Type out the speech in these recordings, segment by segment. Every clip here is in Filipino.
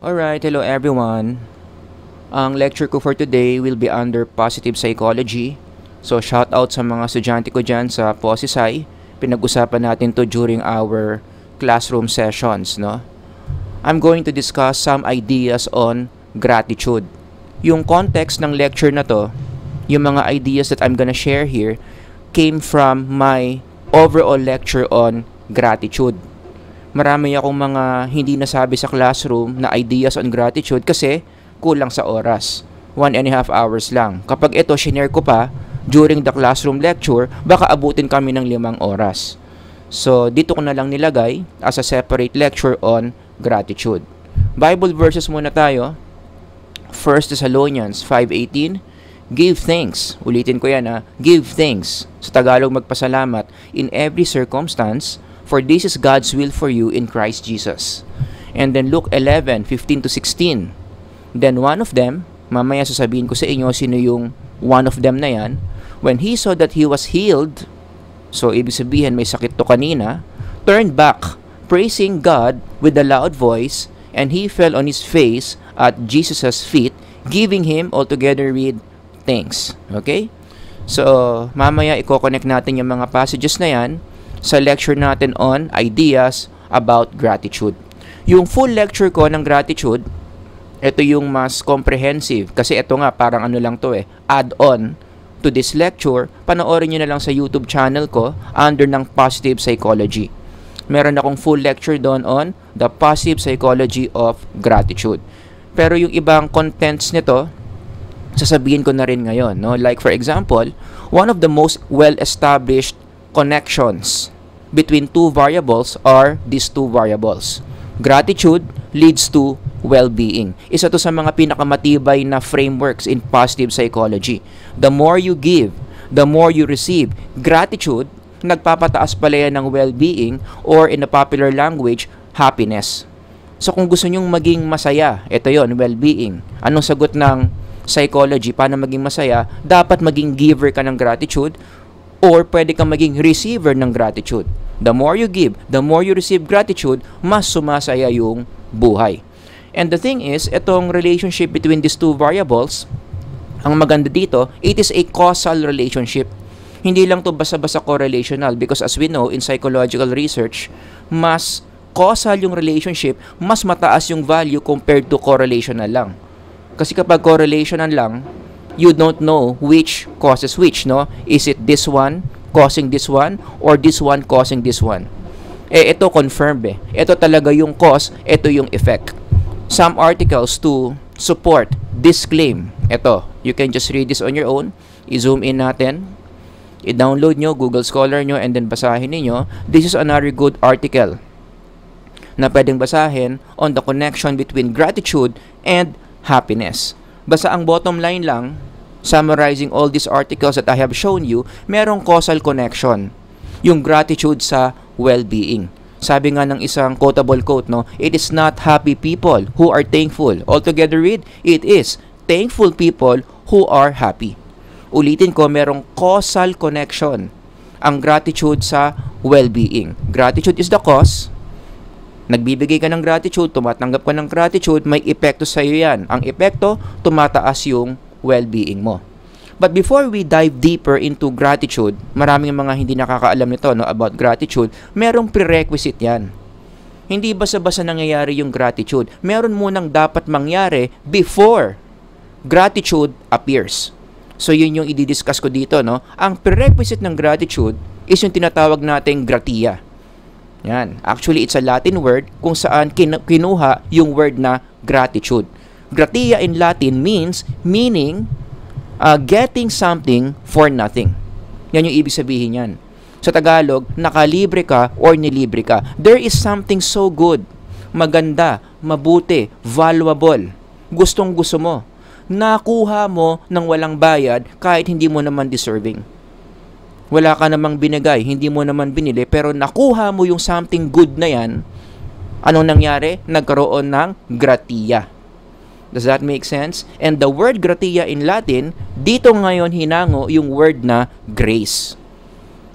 Alright, hello everyone. Ang lecture ko for today will be under positive psychology. So shout out sa mga estudyante ko dyan sa POSISI. Pinag-usapan natin to during our classroom sessions, no? I'm going to discuss some ideas on gratitude. Yung context ng lecture na to, yung mga ideas that I'm gonna share here, came from my overall lecture on gratitude. Marami akong mga hindi nasabi sa classroom na ideas on gratitude kasi kulang sa oras. 1.5 hours lang. Kapag ito shinare ko pa during the classroom lecture, baka abutin kami ng 5 oras. So, dito ko na lang nilagay as a separate lecture on gratitude. Bible verses muna tayo. 1 Thessalonians 5:18. Give thanks. Ulitin ko yan ha. Give thanks. Sa Tagalog, magpasalamat in every circumstance, for this is God's will for you in Christ Jesus. And then Luke 11:15-16. Then one of them, mamaya sasabihin ko sa inyo sino yung one of them na yan, when he saw that he was healed, so ibig sabihin may sakit to kanina, turned back, praising God with a loud voice, and he fell on his face at Jesus' feet, giving him altogether with thanks. Okay? So, mamaya i-connect natin yung mga passages na yan sa lecture natin on ideas about gratitude. Yung full lecture ko ng gratitude, ito yung mas comprehensive. Kasi ito nga, parang ano lang to add-on to this lecture. Panoorin nyo na lang sa YouTube channel ko under ng Positive Psychology. Meron akong full lecture doon on the positive psychology of gratitude. Pero yung ibang contents nito, sasabihin ko na rin ngayon. No? Like for example, one of the most well-established connections between two variables are these two variables. Gratitude leads to well-being. Isa to sa mga pinakamatibay na frameworks in positive psychology. The more you give, the more you receive. Gratitude, nagpapataas pala yan ng well-being or in a popular language, happiness. So kung gusto nyong maging masaya, ito yon, well-being. Anong sagot ng psychology? Paano maging masaya? Dapat maging giver ka ng gratitude or pwede kang maging receiver ng gratitude. The more you give, the more you receive gratitude, mas sumasaya yung buhay. And the thing is, itong relationship between these two variables, ang maganda dito, it is a causal relationship. Hindi lang to basta-basta correlational because as we know in psychological research, mas causal yung relationship, mas mataas yung value compared to correlational lang. Kasi kapag correlational lang, you don't know which causes which, no? Is it this one causing this one or this one causing this one? Ito confirmed Ito talaga yung cause, ito yung effect. Some articles to support this claim. Ito, you can just read this on your own. I-zoom in natin. I-download nyo, Google Scholar nyo, and then basahin niyo. This is another good article na pwedeng basahin on the connection between gratitude and happiness. Basta ang bottom line lang, summarizing all these articles that I have shown you, merong causal connection. Yung gratitude sa well-being. Sabi nga ng isang quotable quote, no, it is not happy people who are thankful. Altogether with, it is thankful people who are happy. Ulitin ko, merong causal connection ang gratitude sa well-being. Gratitude is the cause. Nagbibigay ka ng gratitude, tumatanggap ka ng gratitude, may epekto sa iyo yan. Ang epekto, tumataas yung well-being mo. But before we dive deeper into gratitude, maraming mga hindi nakakaalam nito about gratitude, merong prerequisite yan. Hindi basta-basta nangyayari yung gratitude. Meron munang dapat mangyari before gratitude appears. So yun yung i-discuss ko dito. Ang prerequisite ng gratitude is yung tinatawag nating gratia. Yan. Actually, it's a Latin word kung saan kinuha yung word na gratitude. Gratia in Latin meaning getting something for nothing. Yan yung ibig sabihin yan. Sa Tagalog, nakalibre ka or nilibre ka. There is something so good, maganda, mabuti, valuable, gustong gusto mo. Nakuha mo ng walang bayad kahit hindi mo naman deserving. Wala ka namang binigay, hindi mo naman binili, pero nakuha mo yung something good na yan. Anong nangyari? Nagkaroon ng gratia. Does that make sense? And the word gratia in Latin, dito ngayon hinango yung word na grace.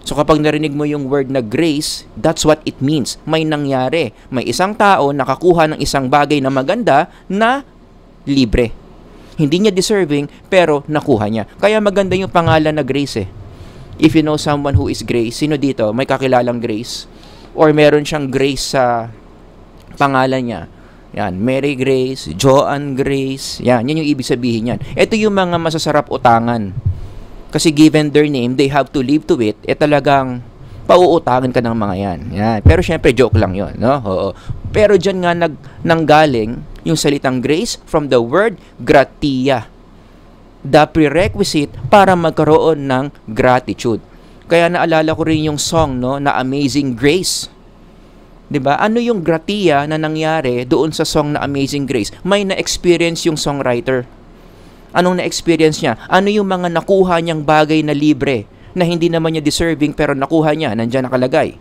So kapag narinig mo yung word na grace, that's what it means. May nangyari. May isang tao nakakuha ng isang bagay na maganda na libre. Hindi niya deserving, pero nakuha niya. Kaya maganda yung pangalan na Grace eh. If you know someone who is Grace, sino dito? May kakilalang Grace? Or meron siyang Grace sa pangalan niya? Yan, Mary Grace, Joanne Grace. Yan yung ibig sabihin yan. Ito yung mga masasarap utangan. Kasi given their name, they have to live to it. Talagang pauutangan ka ng mga yan. Yan. Pero syempre, joke lang yon, no? Oo. Pero dyan nga nanggaling yung salitang grace from the word gratia. The prerequisite para magkaroon ng gratitude. Kaya naalala ko rin yung song, no, na Amazing Grace. 'Di ba? Ano yung gratia na nangyari doon sa song na Amazing Grace? May na-experience yung songwriter. Anong na-experience niya? Ano yung mga nakuha niyang bagay na libre na hindi naman niya deserving pero nakuha niya, nandiyan nakalagay.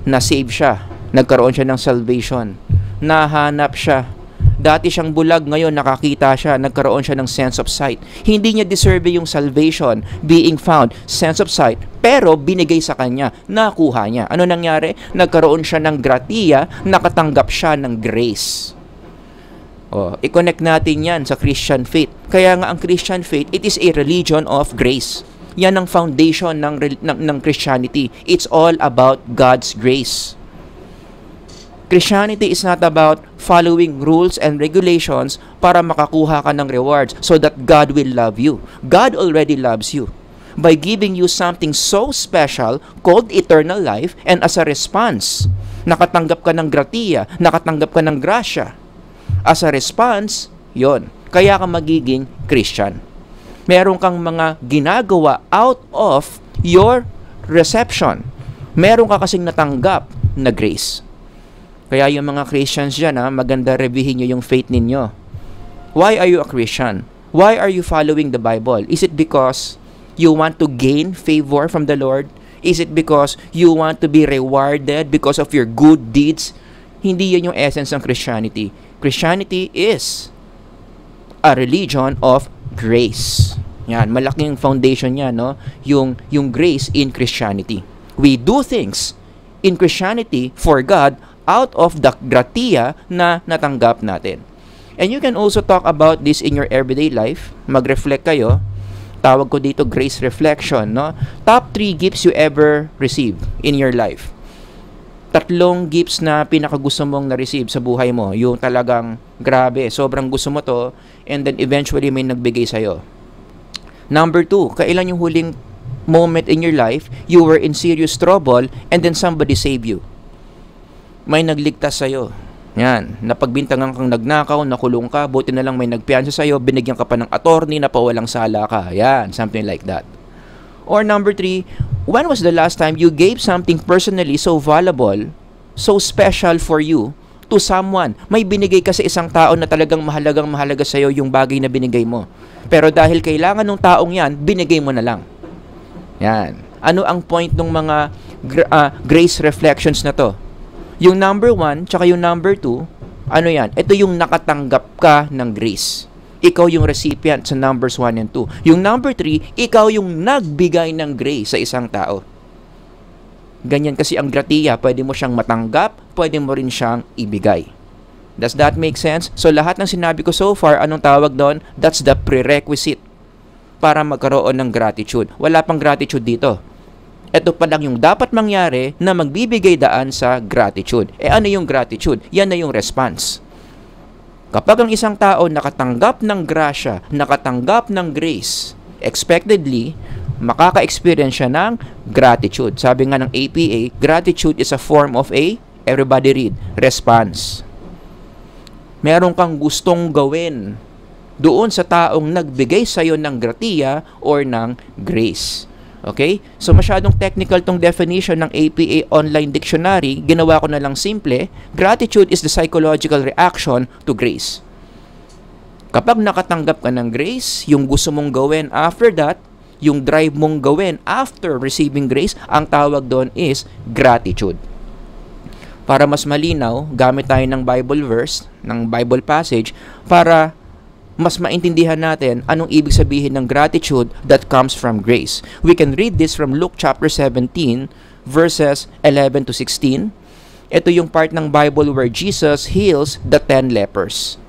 Na-save siya. Nagkaroon siya ng salvation. Nahanap siya. Dati siyang bulag, ngayon nakakita siya. Nagkaroon siya ng sense of sight. Hindi niya deserve yung salvation, being found, sense of sight, pero binigay sa kanya, nakuha niya. Ano nangyari? Nagkaroon siya ng gratia, nakatanggap siya ng grace. I-connect natin yan sa Christian faith. Kaya nga ang Christian faith, it is a religion of grace. Yan ang foundation ng Christianity. It's all about God's grace. Christianity is not about following rules and regulations para makakuha ka ng rewards so that God will love you. God already loves you by giving you something so special called eternal life, and as a response, nakatanggap ka ng gratia, nakatanggap ka ng grasya. As a response, yon, kaya ka magiging Christian. Meron kang mga ginagawa out of your reception. Meron ka kasing natanggap na grace. Kaya yung mga Christians dyan, maganda reviewin nyo yung faith ninyo. Why are you a Christian? Why are you following the Bible? Is it because you want to gain favor from the Lord? Is it because you want to be rewarded because of your good deeds? Hindi yan yung essence ng Christianity. Christianity is a religion of grace. Yan, malaking foundation yan, no? Yung grace in Christianity. We do things in Christianity for God out of the gratia na natanggap natin. And you can also talk about this in your everyday life. Mag-reflect kayo. Tawag ko dito grace reflection, no? Top 3 gifts you ever receive in your life. 3 gifts na pinakagusto mong na-receive sa buhay mo. Yung talagang grabe, sobrang gusto mo to, and then eventually may nagbigay sa'yo. Number 2, kailan yung huling moment in your life you were in serious trouble and then somebody saved you? May nagligtas sa'yo. Yan, napagbintangan kang nagnakaw, nakulong ka, buti na lang may nagpiyansa sa'yo, binigyan ka pa ng attorney na pawalang sala ka. Yan, something like that. Or number 3, when was the last time you gave something personally so valuable, so special for you, to someone? May binigay ka sa isang tao na talagang mahalaga sa'yo yung bagay na binigay mo. Pero dahil kailangan ng taong yan, binigay mo na lang. Yan. Ano ang point ng mga grace reflections na to? Yung number 1, tsaka yung number 2, ano yan? Ito yung nakatanggap ka ng grace. Ikaw yung recipient sa numbers 1 and 2. Yung number 3, ikaw yung nagbigay ng grace sa isang tao. Ganyan kasi ang gratia, pwede mo siyang matanggap, pwede mo rin siyang ibigay. Does that make sense? So lahat ng sinabi ko so far, anong tawag doon? That's the prerequisite para magkaroon ng gratitude. Wala pang gratitude dito. Ito pa lang yung dapat mangyari na magbibigay daan sa gratitude. Ano yung gratitude? Yan na yung response. Kapag ang isang tao nakatanggap ng grasya, nakatanggap ng grace, expectedly, makaka-experience siya ng gratitude. Sabi nga ng APA, gratitude is a form of everybody read, response. Meron kang gustong gawin doon sa taong nagbigay sa'yo ng gratia or ng grace. Okay? So masyadong technical tong definition ng APA Online Dictionary. Ginawa ko na lang simple. Gratitude is the psychological reaction to grace. Kapag nakatanggap ka ng grace, yung gusto mong gawin after that, yung drive mong gawin after receiving grace, ang tawag doon is gratitude. Para mas malinaw, gamit tayo ng Bible verse, ng Bible passage, para mas maintindihan natin anong ibig sabihin ng gratitude that comes from grace. We can read this from Luke chapter 17, verses 11 to 16. Ito yung part ng Bible where Jesus heals the 10 lepers.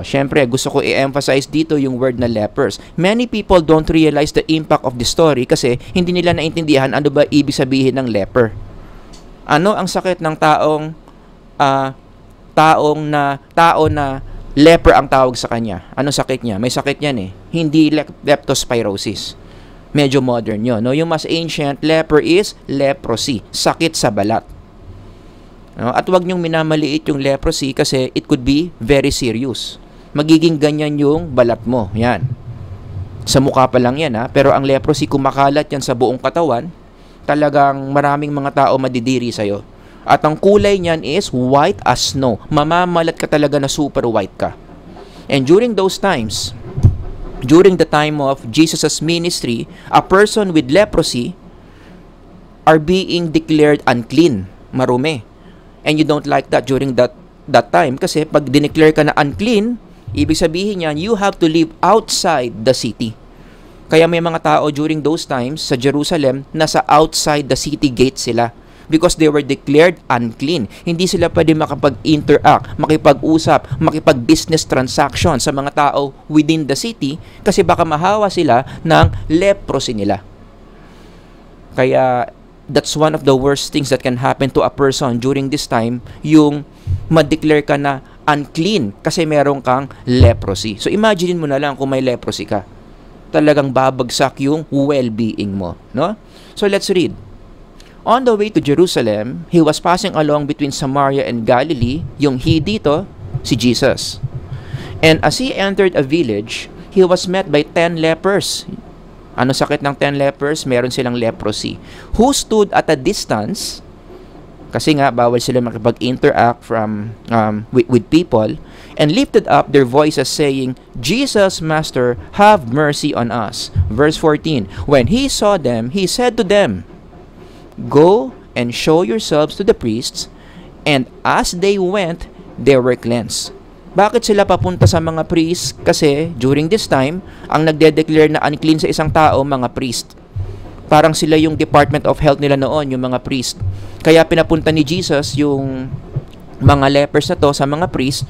Syempre, gusto ko i-emphasize dito yung word na lepers. Many people don't realize the impact of the story kasi hindi nila naintindihan ano ba ibig sabihin ng leper. Ano ang sakit ng tao na leper ang tawag sa kanya? Ano sakit niya? May sakit niyan eh. Hindi leptospirosis. Medyo modern yun. No? Yung mas ancient, leper is leprosy. Sakit sa balat. No? At huwag niyong minamaliit yung leprosy kasi it could be very serious. Magiging ganyan yung balat mo. Yan. Sa mukha pa lang yan ha. Pero ang leprosy, kumakalat yan sa buong katawan, talagang maraming mga tao madidiri sa'yo. At ang kulay niyan is white as snow. Mamamalat ka talaga na super white ka. And during those times, during the time of Jesus' ministry, a person with leprosy are being declared unclean, marumi. And you don't like that during that time kasi pag dineclare ka na unclean, ibig sabihin niyan, you have to live outside the city. Kaya may mga tao during those times sa Jerusalem, nasa outside the city gate sila because they were declared unclean. Hindi sila pwede makapag-interact, makipag-usap, makipag-business transaction sa mga tao within the city kasi baka mahawa sila ng leprosy nila. Kaya that's one of the worst things that can happen to a person during this time, yung ma-declare ka na unclean kasi meron kang leprosy. So imagine mo na lang kung may leprosy ka. Talagang babagsak yung well-being mo, no? So let's read. On the way to Jerusalem, he was passing along between Samaria and Galilee. Yung he dito, si Jesus. And as he entered a village, he was met by 10 lepers. Ano sakit ng 10 lepers? Meron silang leprosy. Who stood at a distance, kasi nga bawal sila makipag-interact with people, and lifted up their voices saying, Jesus, Master, have mercy on us. Verse 14, when he saw them, he said to them, go and show yourselves to the priests. And as they went, they were cleansed. Bakit sila papunta sa mga priest? Kasi during this time, ang nagde-declare na unclean sa isang tao, mga priest. Parang sila yung Department of Health nila noon, yung mga priest. Kaya pinapunta ni Jesus yung mga lepers na to sa mga priest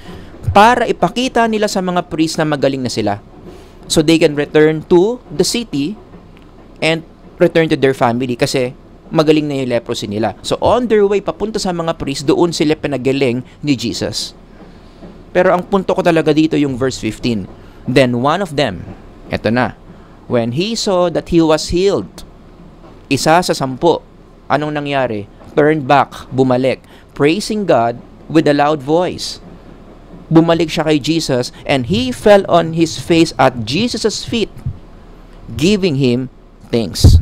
para ipakita nila sa mga priest na magaling na sila. So they can return to the city and return to their family kasi magaling na yung leprosy nila. So on their way papunta sa mga priest, doon sila pinagaling ni Jesus. Pero ang punto ko talaga dito yung verse 15. Then one of them, eto na, when he saw that he was healed, isa sa 10, anong nangyari? Turned back, bumalik, praising God with a loud voice. Bumalik siya kay Jesus and he fell on his face at Jesus' feet, giving him thanks.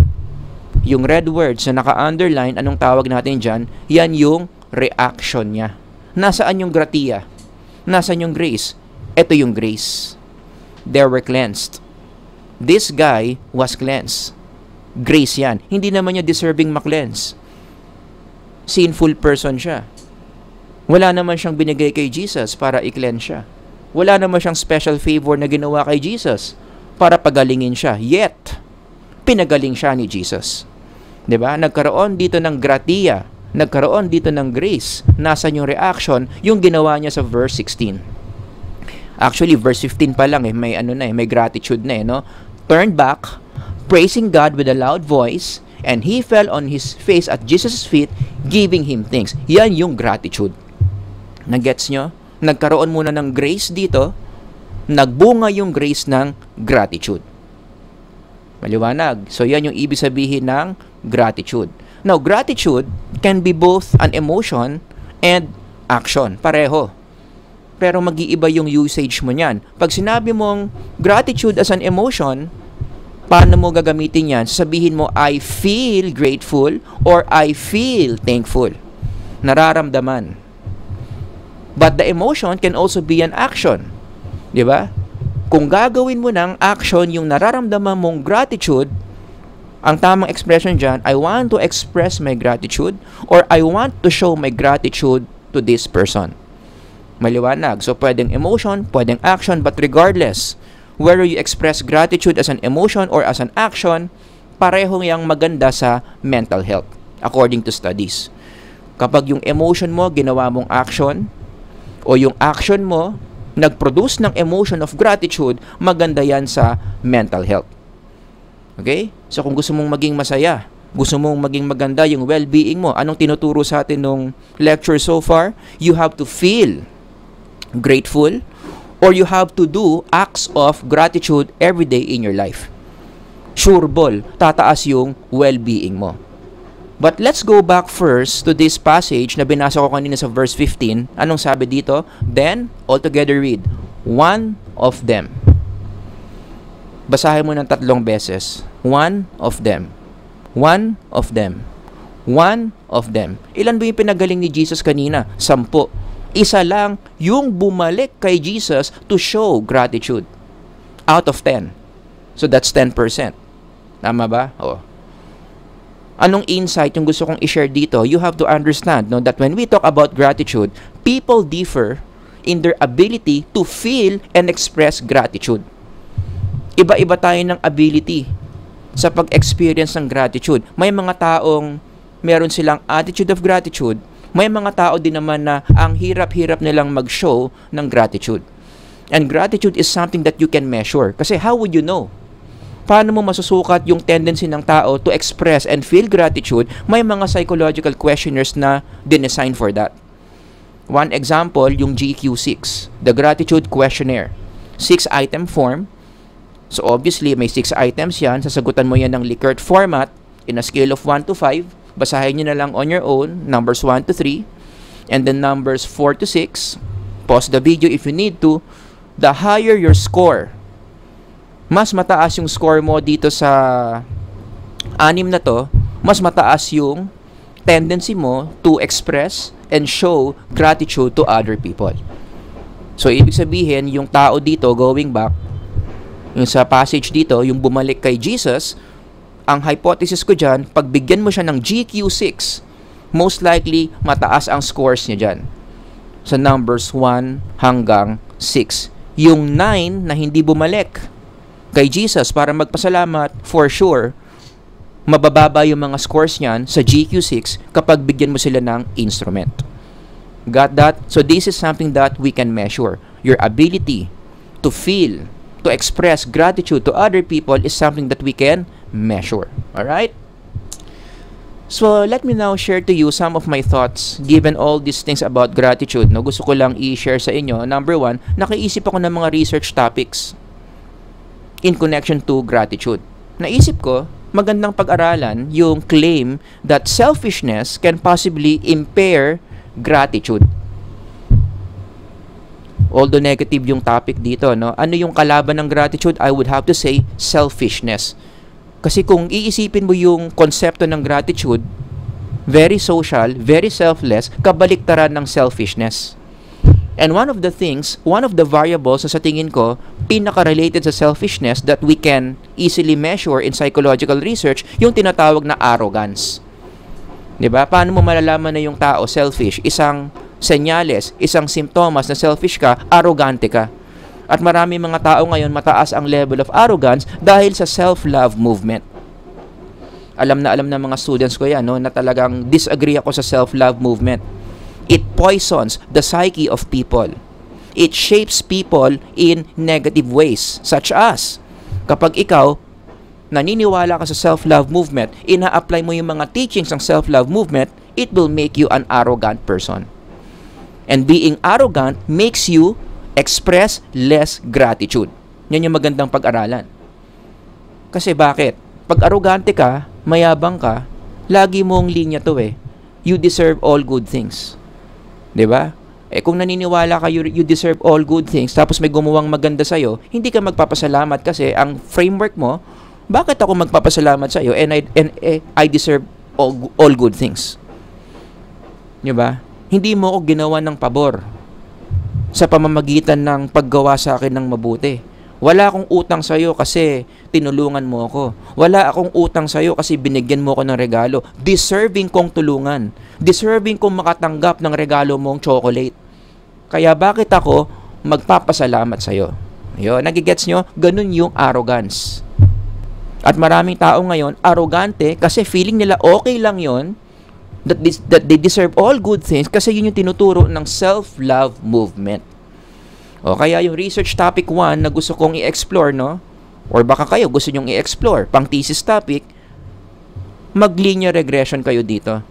Yung red words na naka-underline, anong tawag natin dyan? Yan yung reaction niya. Nasaan yung gratia? Nasaan yung grace? Ito yung grace. They were cleansed. This guy was cleansed. Grace yan. Hindi naman niya deserving ma-cleanse. Sinful person siya. Wala naman siyang binigay kay Jesus para i-cleanse siya. Wala naman siyang special favor na ginawa kay Jesus para pagalingin siya. Yet, pinagaling siya ni Jesus. 'Di ba? Nagkaroon dito ng gratia, nagkaroon dito ng grace. Nasaan yung reaction? Yung ginawa niya sa verse 16. Actually, verse 15 pa lang may may gratitude na no? Turned back, praising God with a loud voice, and he fell on his face at Jesus' feet, giving him thanks. Yan yung gratitude. Nagets nyo? Nagkaroon muna ng grace dito, nagbunga yung grace ng gratitude. Maliwanag. So yan yung ibig sabihin ng gratitude. Now, gratitude can be both an emotion and action. Pareho. Pero mag-iiba yung usage mo niyan. Pag sinabi mong gratitude as an emotion, paano mo gagamitin yan? Sabihin mo, I feel grateful or I feel thankful. Nararamdaman. But the emotion can also be an action. Di ba? Kung gagawin mo ng action yung nararamdaman mong gratitude, ang tamang expression dyan, I want to express my gratitude or I want to show my gratitude to this person. Maliwanag. So, pwedeng emotion, pwedeng action, but regardless, whether you express gratitude as an emotion or as an action, parehong yang maganda sa mental health, according to studies. Kapag yung emotion mo, ginawa mong action, o yung action mo, nag-produce ng emotion of gratitude, maganda yan sa mental health. Okay? So, kung gusto mong maging masaya, gusto mong maging maganda yung well-being mo, anong tinuturo sa atin nung lecture so far? You have to feel grateful, or you have to do acts of gratitude every day in your life. Sure ball, tataas yung well-being mo. But let's go back first to this passage na binasa ko kanina sa verse 15. Anong sabi dito? Then, all together read, one of them. Basahin mo ng 3 beses. One of them. One of them. One of them. Ilan ba yung pinagaling ni Jesus kanina? 10. Isa lang yung bumalik kay Jesus to show gratitude. Out of 10. So that's 10%. Tama ba? Oo. Anong insight yung gusto kong i-share dito? You have to understand that when we talk about gratitude, people differ in their ability to feel and express gratitude. Iba-iba tayo ng ability sa pag-experience ng gratitude. May mga taong meron silang attitude of gratitude. May mga tao din naman na ang hirap-hirap nilang mag-show ng gratitude. And gratitude is something that you can measure. Kasi how would you know? Paano mo masusukat yung tendency ng tao to express and feel gratitude? May mga psychological questionnaires na dinesign for that. One example, yung GQ6, the Gratitude Questionnaire. 6-item form. So obviously, may 6 items yan. Sasagutan mo yan ng Likert format in a scale of 1 to 5. Basahin nyo na lang on your own, numbers 1 to 3, and then numbers 4 to 6. Pause the video if you need to. The higher your score, mas mataas yung score mo dito sa 6 na to, mas mataas yung tendency mo to express and show gratitude to other people. So, ibig sabihin, yung tao dito, going back, yung sa passage dito, yung bumalik kay Jesus, ang hypothesis ko dyan, pag bigyan mo siya ng GQ6, most likely, mataas ang scores niya dyan. Sa numbers 1 hanggang 6. Yung 9 na hindi bumalik kay Jesus para magpasalamat, for sure, mabababa yung mga scores niyan sa GQ6 kapag bigyan mo sila ng instrument. Got that? So this is something that we can measure. Your ability to feel, to express gratitude to other people is something that we can measure. Alright? So, let me now share to you some of my thoughts given all these things about gratitude. No, gusto ko lang i-share sa inyo. Number 1, nakaisip ako ng mga research topics in connection to gratitude. Naisip ko, magandang pag-aralan yung claim that selfishness can possibly impair gratitude. Although negative yung topic dito, no? Ano yung kalaban ng gratitude? I would have to say selfishness. Kasi kung iisipin mo yung konsepto ng gratitude, very social, very selfless, kabaliktaran ng selfishness. And one of the things, one of the variables na sa tingin ko, pinaka-related sa selfishness that we can easily measure in psychological research, yung tinatawag na arrogance. 'Di ba? Paano mo malalaman na yung tao selfish? Isang senyales, isang simptomas na selfish ka, arrogante ka. At marami mga tao ngayon mataas ang level of arrogance dahil sa self-love movement. Alam na mga students ko yan, no, na talagang disagree ako sa self-love movement. It poisons the psyche of people. It shapes people in negative ways, such as kapag ikaw naniniwala ka sa self-love movement, ina-apply mo yung mga teachings ng self-love movement, it will make you an arrogant person. And being arrogant makes you express less gratitude. Yan yung magandang pag-aralan. Kasi bakit? Pag arrogante ka, mayabang ka, lagi mong linya to eh. You deserve all good things. 'Di ba? Eh kung naniniwala ka you deserve all good things, tapos may gumawang maganda sa'yo, hindi ka magpapasalamat kasi ang framework mo, bakit ako magpapasalamat sa'yo and I deserve all good things. 'Di ba? Hindi mo ako ginawa ng pabor sa pamamagitan ng paggawa sa akin ng mabuti. Wala akong utang sa iyo kasi tinulungan mo ako. Wala akong utang sa iyo kasi binigyan mo ako ng regalo. Deserving kong tulungan. Deserving kong makatanggap ng regalo mong chocolate. Kaya bakit ako magpapasalamat sa'yo? Yun, nagigets nyo? Ganun yung arrogance. At maraming tao ngayon, arrogante kasi feeling nila okay lang yon, that they deserve all good things kasi yun yung tinuturo ng self-love movement. O kaya yung research topic 1 na gusto kong i-explore, no? Or baka kayo gusto nyong i-explore, pang thesis topic, mag-linear regression kayo dito.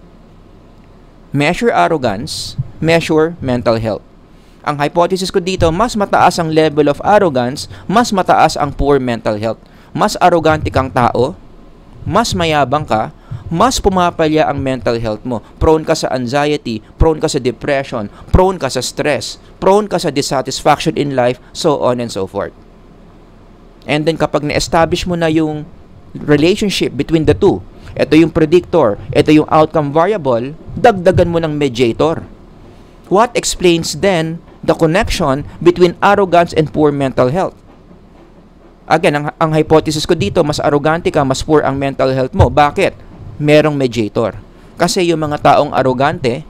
Measure arrogance, measure mental health. Ang hypothesis ko dito, mas mataas ang level of arrogance, mas mataas ang poor mental health. Mas arrogante kang tao, mas mayabang ka, mas pumapalya ang mental health mo. Prone ka sa anxiety, prone ka sa depression, prone ka sa stress, prone ka sa dissatisfaction in life, so on and so forth. And then kapag na-establish mo na yung relationship between the two, ito yung predictor, ito yung outcome variable, dagdagan mo ng mediator. What explains then the connection between arrogance and poor mental health? Again, ang hypothesis ko dito, mas arrogante ka, mas poor ang mental health mo. Bakit? Merong mediator. Kasi yung mga taong arrogante,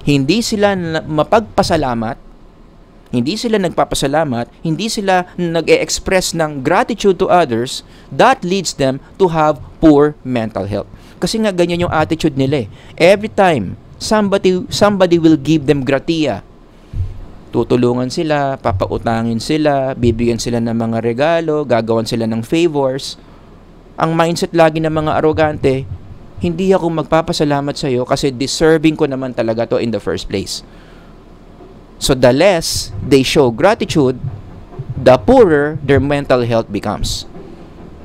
hindi sila mapagpasalamat, hindi sila nagpapasalamat, hindi sila nag-e-express ng gratitude to others, that leads them to have poor mental health. Kasi nga ganyan yung attitude nila eh. Every time somebody will give them gratia, tutulungan sila, papautangin sila, bibigyan sila ng mga regalo, gagawan sila ng favors. Ang mindset lagi ng mga arrogante, hindi ako magpapasalamat sa iyo kasi deserving ko naman talaga to in the first place. So the less they show gratitude, the poorer their mental health becomes.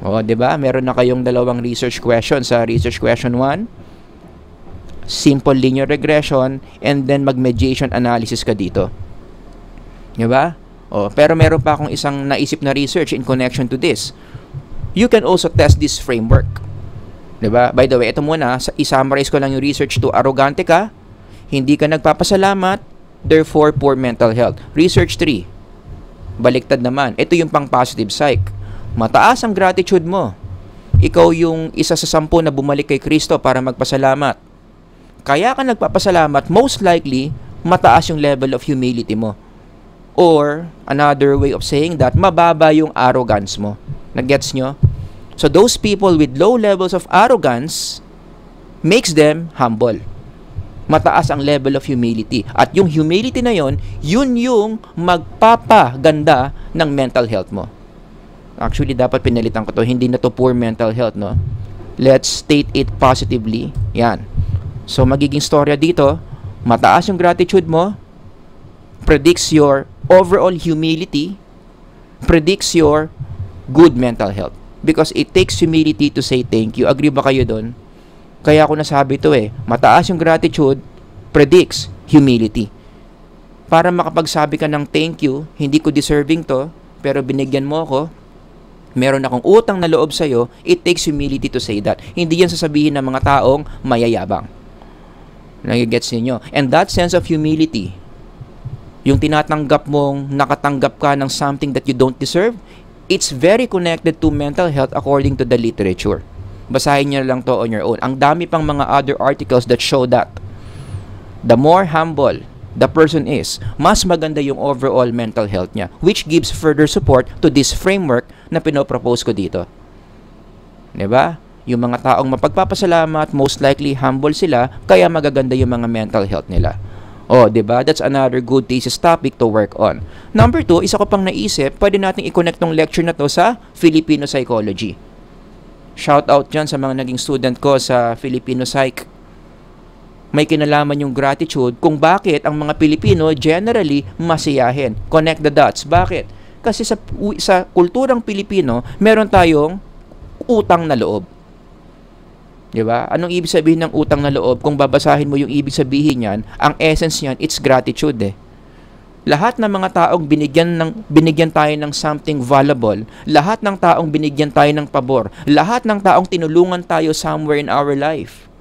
O, 'di ba? Meron na kayong dalawang research question sa research question 1. Simple linear regression and then mag-mediation analysis ka dito. 'Di ba? O, pero meron pa akong isang naisip na research in connection to this. You can also test this framework. 'Di ba? By the way, ito muna, i-summarize ko lang yung research to. Arrogante ka, hindi ka nagpapasalamat, therefore poor mental health. Research 3. Baliktad naman. Ito yung pang positive psych. Mataas ang gratitude mo. Ikaw yung isa sa 10 na bumalik kay Kristo para magpasalamat. Kaya ka nagpapasalamat, most likely, mataas yung level of humility mo. Or, another way of saying that, mababa yung arrogance mo. Nag-gets nyo? So, those people with low levels of arrogance makes them humble. Mataas ang level of humility. At yung humility na yon, yun yung magpapaganda ng mental health mo. Actually, dapat pinalitan ko to. Hindi na to poor mental health, no? Let's state it positively. Yan. So, magiging storya dito, mataas yung gratitude mo, predicts your overall humility, predicts your good mental health. Because it takes humility to say thank you. Agree ba kayo doon? Kaya ako nasabi ito eh. Mataas yung gratitude, predicts humility. Para makapagsabi ka ng thank you, hindi ko deserving to, pero binigyan mo ako, meron akong utang na loob sa'yo, it takes humility to say that. Hindi yan sasabihin ng mga taong mayayabang. Nagigets ninyo? And that sense of humility, yung tinatanggap mong nakatanggap ka ng something that you don't deserve, it's very connected to mental health according to the literature. Basahin niyo lang to on your own. Ang dami pang mga other articles that show that the more humble the person is, mas maganda yung overall mental health niya, which gives further support to this framework na pinopropose ko dito. Diba? Yung mga taong mapagpapasalamat, most likely humble sila, kaya magaganda yung mga mental health nila. Oh, diba? That's another good thesis topic to work on. Number 2, isa ko pang naisip, pwede nating i-connect tong lecture na to sa Filipino psychology. Shout out dyan sa mga naging student ko sa Filipino Psych. May kinalaman yung gratitude kung bakit ang mga Pilipino generally masiyahin. Connect the dots. Bakit? Kasi sa kulturang Pilipino, meron tayong utang na loob. Diba? Anong ibig sabihin ng utang na loob? Kung babasahin mo yung ibig sabihin niyan, ang essence niyan, it's gratitude eh. Lahat ng mga taong binigyan tayo ng something valuable, lahat ng taong binigyan tayo ng pabor, lahat ng taong tinulungan tayo somewhere in our life.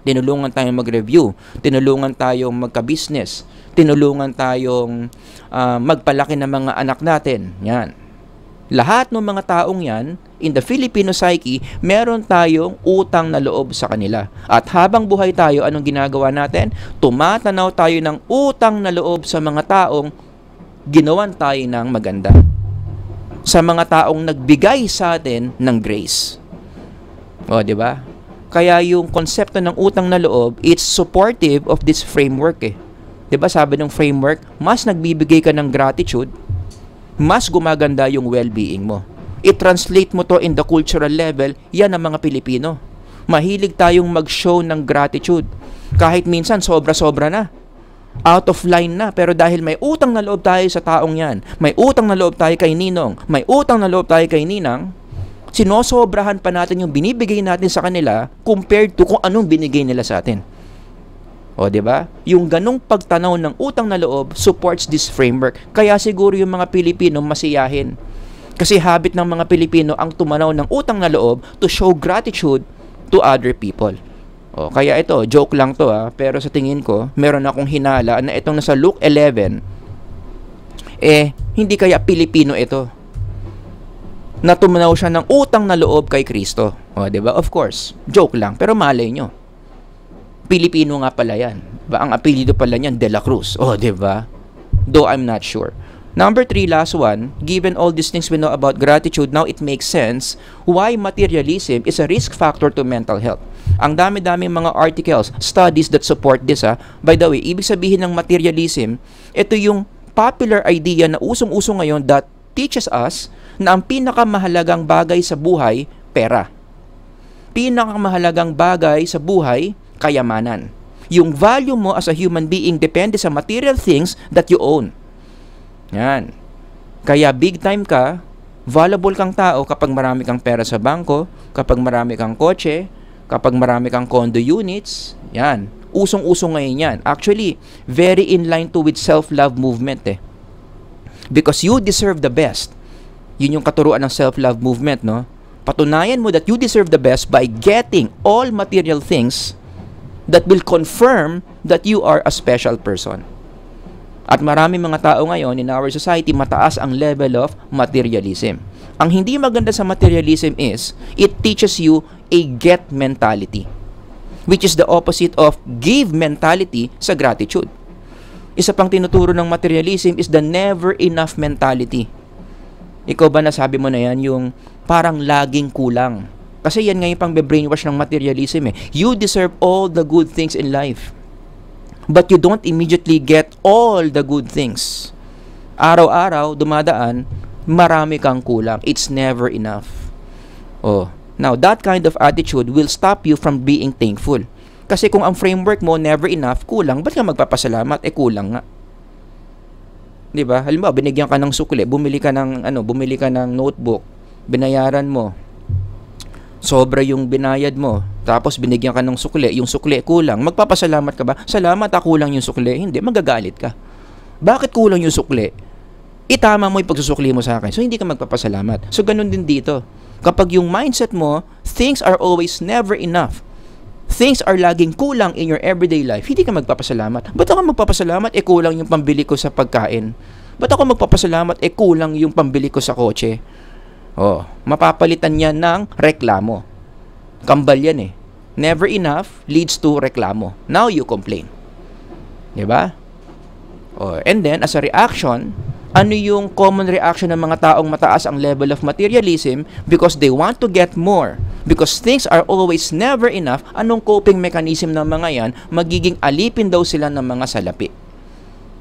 Tinulungan tayong mag-review, tinulungan tayong magka-business, tinulungan tayong magpalaki ng mga anak natin. Yan. Lahat ng mga taong yan, in the Filipino psyche, meron tayong utang na loob sa kanila. At habang buhay tayo, anong ginagawa natin? Tumatanaw tayo ng utang na loob sa mga taong ginawan tayo ng maganda. Sa mga taong nagbigay sa atin ng grace. O, di ba? Kaya yung konsepto ng utang na loob, it's supportive of this framework eh. 'Di ba sabi ng framework, mas nagbibigay ka ng gratitude, mas gumaganda yung well-being mo. I-translate mo to in the cultural level, yan ang mga Pilipino. Mahilig tayong mag-show ng gratitude. Kahit minsan sobra-sobra na. Out of line na, pero dahil may utang na loob tayo sa taong yan, may utang na loob tayo kay Ninong, may utang na loob tayo kay Ninang, sinosobrahan pa natin yung binibigay natin sa kanila compared to kung anong binigay nila sa atin. O, di ba? Yung ganong pagtanaw ng utang na loob supports this framework. Kaya siguro yung mga Pilipino masiyahin. Kasi habit ng mga Pilipino ang tumanaw ng utang na loob to show gratitude to other people. O, kaya ito, joke lang to pero sa tingin ko, meron akong hinala na itong nasa Luke 11, hindi kaya Pilipino ito. Na tumanaw siya ng utang na loob kay Kristo. O, di ba? Of course, joke lang, pero malay nyo. Pilipino nga pala yan. Ba, ang apelyido pala niyan, De La Cruz. O, di ba? Though I'm not sure. Number 3, last one. Given all these things we know about gratitude, now it makes sense why materialism is a risk factor to mental health. Ang dami-daming mga articles, studies that support this. By the way, ibig sabihin ng materialism, ito yung popular idea na usong-uso ngayon that teaches us na ang pinakamahalagang bagay sa buhay, pera. Pinakamahalagang bagay sa buhay, kayamanan. Yung value mo as a human being depende sa material things that you own. Yan. Kaya big time ka, valuable kang tao kapag marami kang pera sa bangko, kapag marami kang kotse, kapag marami kang condo units. Yan. Usong-uso ngayon yan. Actually, very in line to with self-love movement Because you deserve the best. Yun yung katuruan ng self-love movement, no? Patunayan mo that you deserve the best by getting all material things that will confirm that you are a special person. At marami mga tao ngayon in our society, mataas ang level of materialism. Ang hindi maganda sa materialism is, it teaches you a get mentality, which is the opposite of give mentality sa gratitude. Isa pang tinuturo ng materialism is the never enough mentality. Ikaw ba nasabi mo na yan, yung parang laging kulang? Kasi yan nga yung pang brainwash ng materialism You deserve all the good things in life. But you don't immediately get all the good things. Araw-araw, dumadaan, marami kang kulang. It's never enough. Now, that kind of attitude will stop you from being thankful. Kasi kung ang framework mo, never enough, kulang, ba't ka magpapasalamat? Kulang nga. Diba? Halimbawa, binigyan ka ng sukli, bumili ka ng notebook, binayaran mo, sobra yung binayad mo, tapos binigyan ka ng sukli, yung sukli kulang, magpapasalamat ka ba? Salamat, kulang yung sukli. Hindi, magagalit ka. Bakit kulang yung sukli? Itama mo yung pagsusukli mo sa akin. So, hindi ka magpapasalamat. So, ganun din dito. Kapag yung mindset mo, things are always never enough. Things are laging kulang in your everyday life. Hindi ka magpapasalamat. Ba't ako magpapasalamat? Kulang yung pambili ko sa pagkain. Ba't ako magpapasalamat? Kulang yung pambili ko sa kotse. Mapapalitan yan ng reklamo. Kambal yan Never enough leads to reklamo. Now you complain. Diba? And then, as a reaction, ano yung common reaction ng mga taong mataas ang level of materialism? Because they want to get more. Because things are always never enough. Anong coping mechanism ng mga yan? Magiging alipin daw sila ng mga salapi.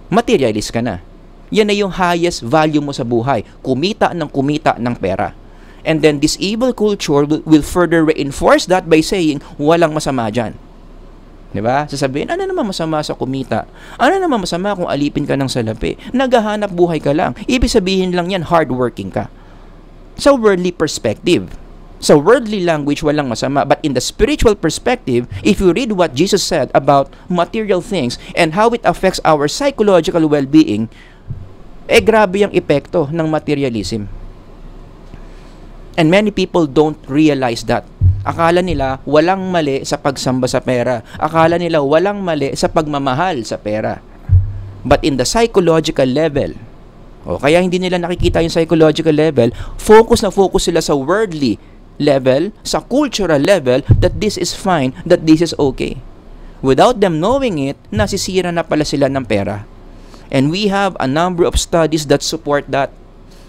Materialist ka na. Yan na yung highest value mo sa buhay. Kumita ng pera. And then this evil culture will further reinforce that by saying, walang masama dyan. Diba? Sasabihin, ano naman masama sa kumita? Ano naman masama kung alipin ka ng salapi? Naghahanap buhay ka lang. Ibig sabihin lang yan, hardworking ka. Sa worldly perspective. Sa worldly language, walang masama. But in the spiritual perspective, if you read what Jesus said about material things and how it affects our psychological well-being, grabe yung epekto ng materialism. And many people don't realize that. Akala nila walang mali sa pagsamba sa pera. Akala nila walang mali sa pagmamahal sa pera. But in the psychological level, O, kaya hindi nila nakikita yung psychological level. Focus na focus sila sa worldly level, sa cultural level, that this is fine, that this is okay. Without them knowing it, nasisira na pala sila ng pera. And we have a number of studies that support that.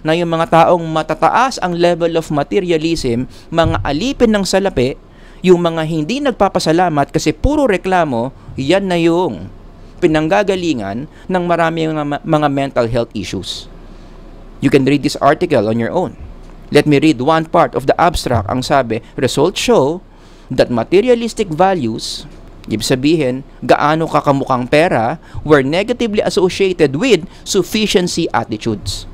Na yung mga taong matataas ang level of materialism, mga alipin ng salapi, yung mga hindi nagpapasalamat kasi puro reklamo, yan na yung pinanggagalingan ng marami mga mental health issues. You can read this article on your own. Let me read one part of the abstract. Ang sabi, results show that materialistic values, ibig sabihin, gaano ka kamukhang pera, were negatively associated with sufficiency attitudes.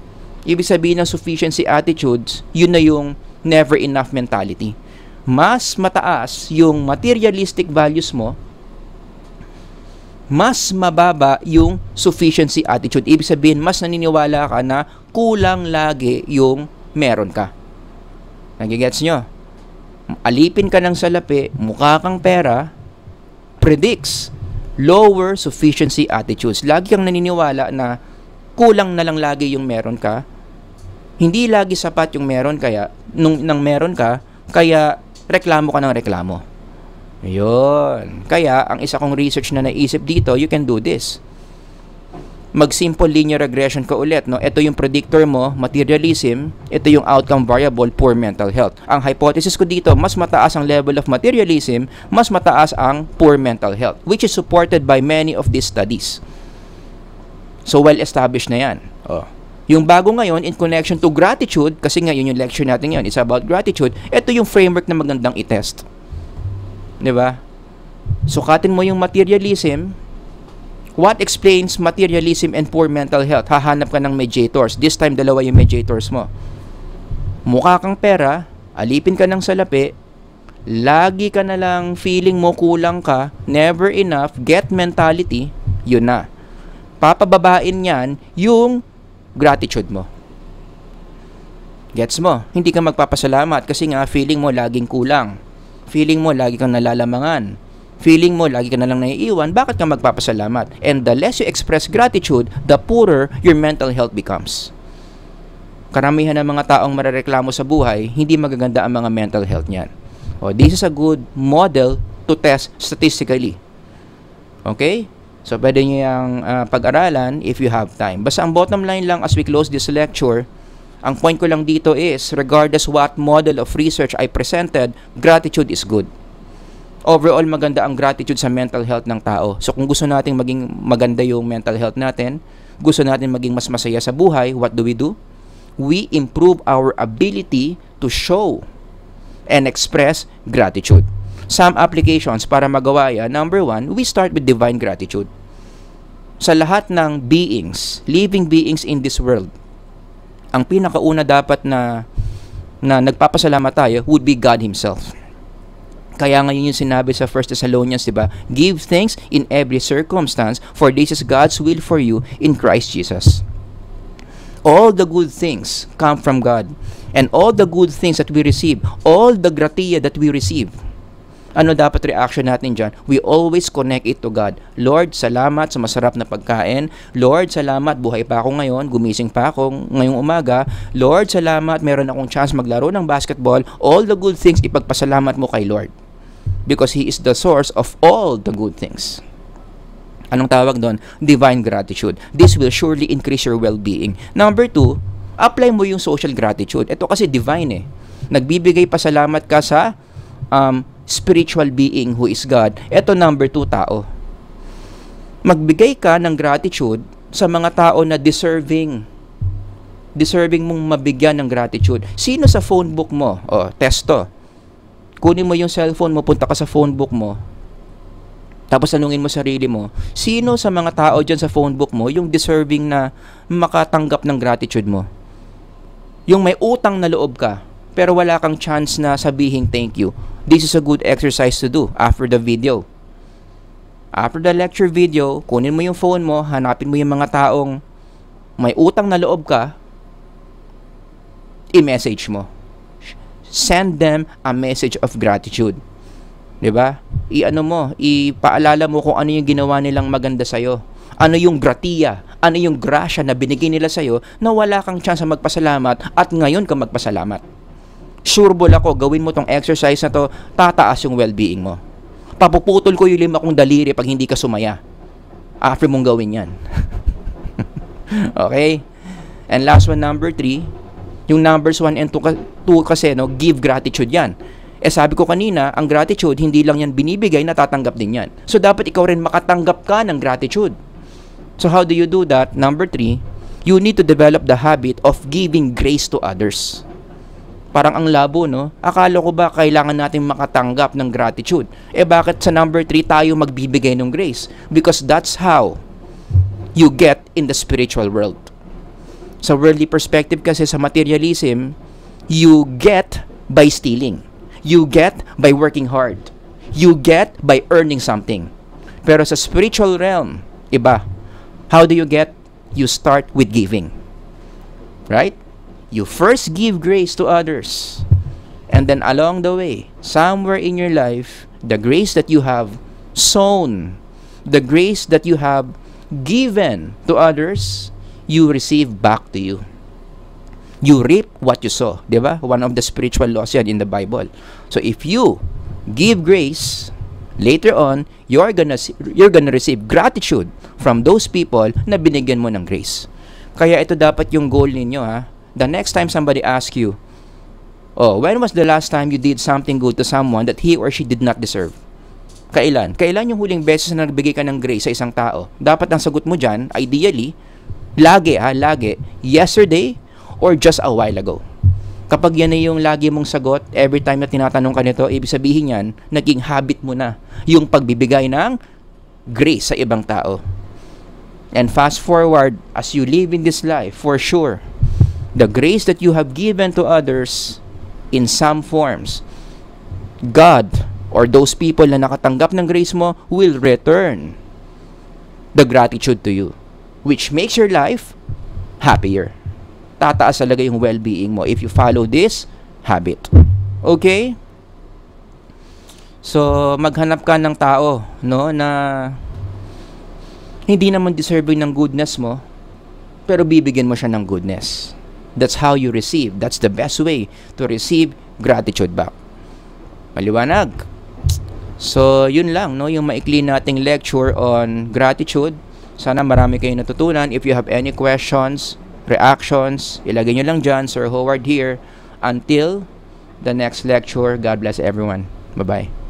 Ibig sabihin ng sufficiency attitudes, yun na yung never enough mentality. Mas mataas yung materialistic values mo, mas mababa yung sufficiency attitude. Ibig sabihin, mas naniniwala ka na kulang lagi yung meron ka. Nagigets nyo? Alipin ka ng salapi, mukha kang pera, predicts lower sufficiency attitudes. Lagi kang naniniwala na kulang na lang lagi yung meron ka. Hindi lagi sapat yung meron nang meron ka, kaya reklamo ka ng reklamo. Ayun. Kaya, ang isa kong research na naisip dito, you can do this. Mag-simple linear regression ka ulit, no? Ito yung predictor mo, materialism. Ito yung outcome variable, poor mental health. Ang hypothesis ko dito, mas mataas ang level of materialism, mas mataas ang poor mental health, which is supported by many of these studies. So, well-established na yan. Oh. Yung bago ngayon, in connection to gratitude, kasi ngayon yung lecture natin ngayon, it's about gratitude, ito yung framework na magandang i-test. Diba? Sukatin mo yung materialism. What explains materialism and poor mental health? Hahanap ka ng mediators. This time, dalawa yung mediators mo. Mukha kang pera, alipin ka ng salapi, lagi ka na lang feeling mo kulang ka, never enough, get mentality, yun na. Papababain yan yung gratitude mo. Gets mo? Hindi ka magpapasalamat kasi nga feeling mo laging kulang. Feeling mo lagi kang nalalamangan. Feeling mo lagi ka na lang naiiwan. Bakit ka magpapasalamat? And the less you express gratitude, the poorer your mental health becomes. Karamihan ng mga taong marareklamo sa buhay, hindi magaganda ang mga mental health niyan. Oh, this is a good model to test statistically. Okay? So, pwede nyo yung pag-aralan if you have time. Basta ang bottom line lang as we close this lecture, ang point ko lang dito is, regardless what model of research I presented, gratitude is good. Overall, maganda ang gratitude sa mental health ng tao. So, kung gusto natin maging maganda yung mental health natin, gusto natin maging mas masaya sa buhay, what do? We improve our ability to show and express gratitude. Some applications para magawa yan. Number one, we start with divine gratitude. Sa lahat ng beings, living beings in this world, ang pinakauna dapat na nagpapasalamat tayo would be God Himself. Kaya ngayon yung sinabi sa 1 Thessalonians, diba? Give thanks in every circumstance, for this is God's will for you in Christ Jesus. All the good things come from God. And all the good things that we receive, all the gratia that we receive, ano dapat reaction natin dyan? We always connect it to God. Lord, salamat sa masarap na pagkain. Lord, salamat, buhay pa ako ngayon, gumising pa ako ngayong umaga. Lord, salamat, meron akong chance maglaro ng basketball. All the good things, ipagpasalamat mo kay Lord. Because He is the source of all the good things. Anong tawag doon? Divine gratitude. This will surely increase your well-being. Number two, apply mo yung social gratitude. Ito kasi divine eh. Nagbibigay pasalamat ka sa spiritual being who is God. Ito number 2, tao. Magbigay ka ng gratitude sa mga tao na deserving mong mabigyan ng gratitude. Sino sa phone book mo? O, test to. Kunin mo yung cellphone mo, punta ka sa phone book mo, tapos tanungin mo sarili mo, sino sa mga tao dyan sa phone book mo yung deserving na makatanggap ng gratitude mo? Yung may utang na loob ka, pero wala kang chance na sabihin thank you. This is a good exercise to do after the video. After the lecture video, kunin mo yung phone mo, hanapin mo yung mga taong may utang na loob ka, i-message mo. Send them a message of gratitude. Diba? Ipaalala mo kung ano yung ginawa nilang maganda sa'yo. Ano yung gratiya? Ano yung grasya na binigay nila sa'yo na wala kang chance magpasalamat at ngayon ka magpasalamat? Sureball ako, gawin mo tong exercise na to, tataas yung well-being mo. Papuputol ko yung 5 kong daliri pag hindi ka sumaya. After mong gawin yan. Okay? And last one, number 3, yung numbers 1 and 2 kasi, no, give gratitude yan. Sabi ko kanina, ang gratitude, hindi lang yan binibigay, natatanggap din yan. So, dapat ikaw rin makatanggap ka ng gratitude. So, how do you do that? Number 3, you need to develop the habit of giving grace to others. Parang ang labo, no? Akala ko ba kailangan natin makatanggap ng gratitude? Bakit sa number 3 tayo magbibigay ng grace? Because that's how you get in the spiritual world. Sa worldly perspective kasi, sa materialism, you get by stealing. You get by working hard. You get by earning something. Pero sa spiritual realm, iba. How do you get? You start with giving. Right? You first give grace to others. And then along the way, somewhere in your life, the grace that you have sown, the grace that you have given to others, you receive back to you. You reap what you sow. Diba? One of the spiritual laws yan in the Bible. So if you give grace, later on, you're gonna receive gratitude from those people na binigyan mo ng grace. Kaya ito dapat yung goal ninyo, ha. The next time somebody asks you, oh, when was the last time you did something good to someone that he or she did not deserve? Kailan? Kailan yung huling beses na nagbigay ka ng grace sa isang tao? Dapat ang sagot mo dyan, ideally, lagi, yesterday or just a while ago. Kapag yan ay yung lagi mong sagot, every time na tinatanong ka nito, ibig sabihin yan, naging habit mo na yung pagbibigay ng grace sa ibang tao. And fast forward, as you live in this life, for sure, the grace that you have given to others in some forms, God or those people na nakatanggap ng grace mo will return the gratitude to you, which makes your life happier. Tataas talaga yung well-being mo if you follow this habit. Okay? So, maghanap ka ng tao, no, na hindi naman deserving ng goodness mo, pero bibigyan mo siya ng goodness. That's how you receive. That's the best way to receive gratitude back. Maliwanag. So, yun lang, no, yung maikli nating lecture on gratitude. Sana marami kayong natutunan. If you have any questions, reactions, ilagay nyo lang dyan. Sir Howard here. Until the next lecture, God bless everyone. Bye-bye.